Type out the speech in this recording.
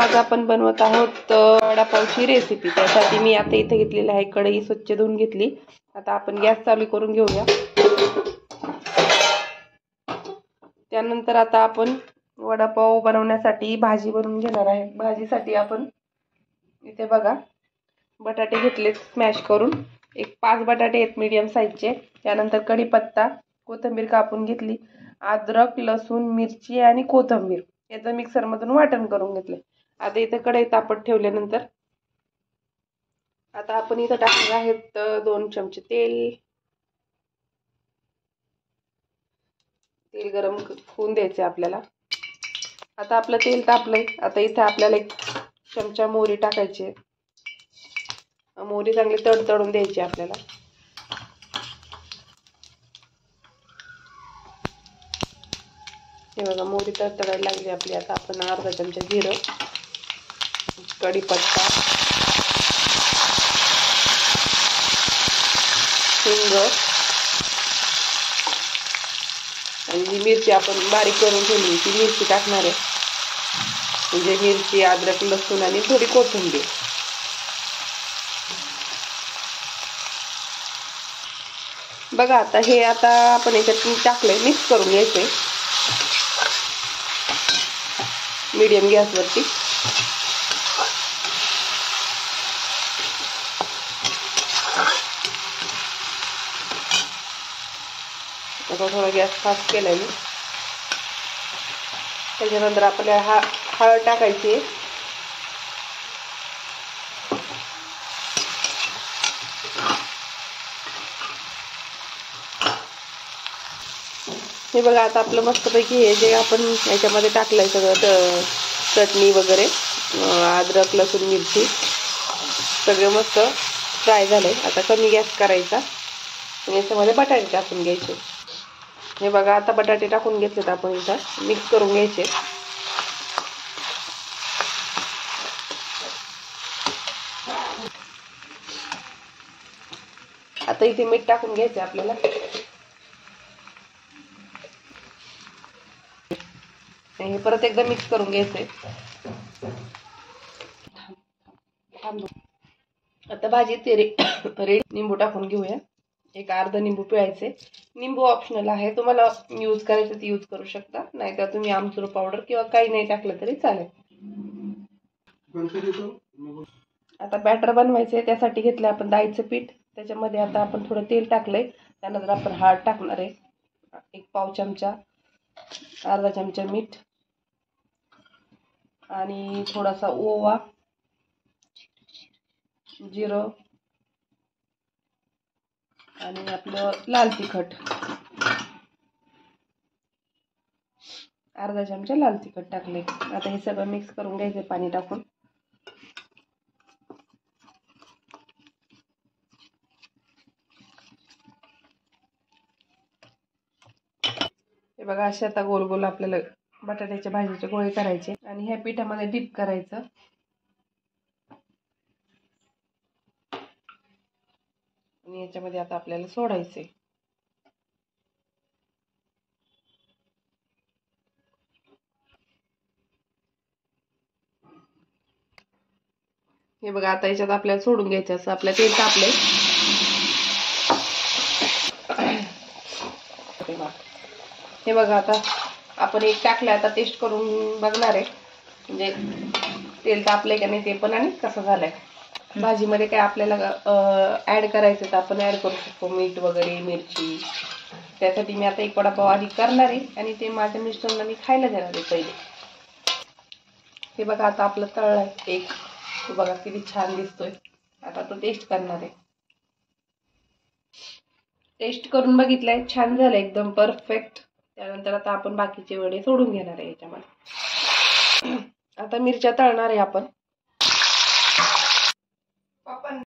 आज आपण बनवत आहोत वडापावची रेसिपी। त्यासाठी मी आता इथे घेतलेली आहे कढई, स्वच्छ धुवून घेतली। आता आपण गॅस चालू करून घेऊया। त्यानंतर आता आपण वडापाव बनवण्यासाठी भाजी बनवून घेणार आहे। भाजीसाठी आपण इथे बघा बटाटे घेतले स्मॅश करून, एक 5 बटाटे आहेत मीडियम साईजचे। त्यानंतर कढीपत्ता, कोथिंबीर कापून घेतली, अद्रक, लसूण, मिरची आणि कोथिंबीर याचं मिक्सर मधून वाटण करून घेतले। आता इथे कढई तापत ठेवल्यानंतर आता आपण इथे टाकणार आहेत 2 चमचे तेल। तेल गरम होऊन द्यायचे आपल्याला। आता आपलं तेल तापलंय। आता इथे आपल्याला 1 चमचा मोहरी टाकायची। मोहरी चांगली तडतडून द्यायची आपल्याला। हे बघा मोहरी तडतडायला लागली आपली। आता आपण अर्धा चमचा जिरं, कढीपत्ता, हिंग आणि मिरची आपण बारीक करून ठेवली ती मिरची टाकणार आहे। म्हणजे मिरची, अद्रक, लसूण आणि थोडी कोथिंबीर। बघा आता हे आपण याच्यात टाकलंय, मिक्स करून घ्यायचंय मीडियम गॅसवरती। आता थोडा गॅस फास्ट केलाय मी। त्याच्यानंतर आपल्याला हळद टाकायची। हे बघा आता आपलं मस्तपैकी हे जे आपण याच्यामध्ये टाकलंय सगळं चटणी वगैरे, अद्रक, लसूण, मिरची सगळे मस्त फ्राय झालंय। आता कमी गॅस करायचा आणि याच्यामध्ये बटाटे टाकून घ्यायचे। हे बघा आता बटाटे टाकून घेतलेत आपण, इथं मिक्स करून घ्यायचे। आता इथे मीठ टाकून घ्यायचे आपल्याला। हे परत एकदा मिक्स करून घ्यायचंय। आता भाजी रेडी। निंबू टाकून घेऊया, एक अर्धा निंबू पिळायचे। निंबू ऑप्शनल आहे, तुम्हाला यूज करायचं तर यूज करू शकता, नाहीतर तुम्ही आमचूर पावडर किंवा काही नाही टाकलं तरी चालेल। आता बॅटर बनवायचे, त्यासाठी घेतलं आपण डाळीचं पीठ। त्याच्यामध्ये आता आपण थोडं तेल टाकलंय। त्यानंतर आपण हळद टाकणार आहे, 1 पाव चमचा, अर्धा चमचा मीठ आणि थोडासा ओवा, जिरं आणि आपलं लाल तिखट, अर्धा चमचा लाल तिखट टाकले। आता हे सगळं मिक्स करून घ्यायचं पाणी टाकून। हे बघा असे आता गोल गोल आपल्याला बटाट्याच्या भाजीचे गोळे करायचे आणि ह्या पिठामध्ये डीप करायचं। आणि याच्यामध्ये आता आपल्याला सोडायचे। हे बघा आता याच्यात आपल्याला सोडून घ्यायचं। असं आपलं तेल तापलंय। हे बघा आता आपण एक टाकलं, आता टेस्ट करून बघणार आहे म्हणजे तेल तापलंय का नाही ते पण, आणि कसं झालंय। भाजीमध्ये काय आपल्याला ऍड करायचं तर आपण ऍड करू शकतो, मीठ वगैरे, मिरची। त्यासाठी मी आता 1 वडापाव आधी करणार आहे आणि ते माझ्या मिस्टरांना मी खायला देणार आहे पहिले। हे बघा आता आपलं तळलंय एक, बघा किती छान दिसतोय। आता तो टेस्ट करणार आहे। टेस्ट करून बघितलंय, छान झालं एकदम परफेक्ट। त्यानंतर आता आपण बाकीचे वडे सोडून घेणार आहे याच्यामध्ये। आता मिरच्या तळणार आहे आपण।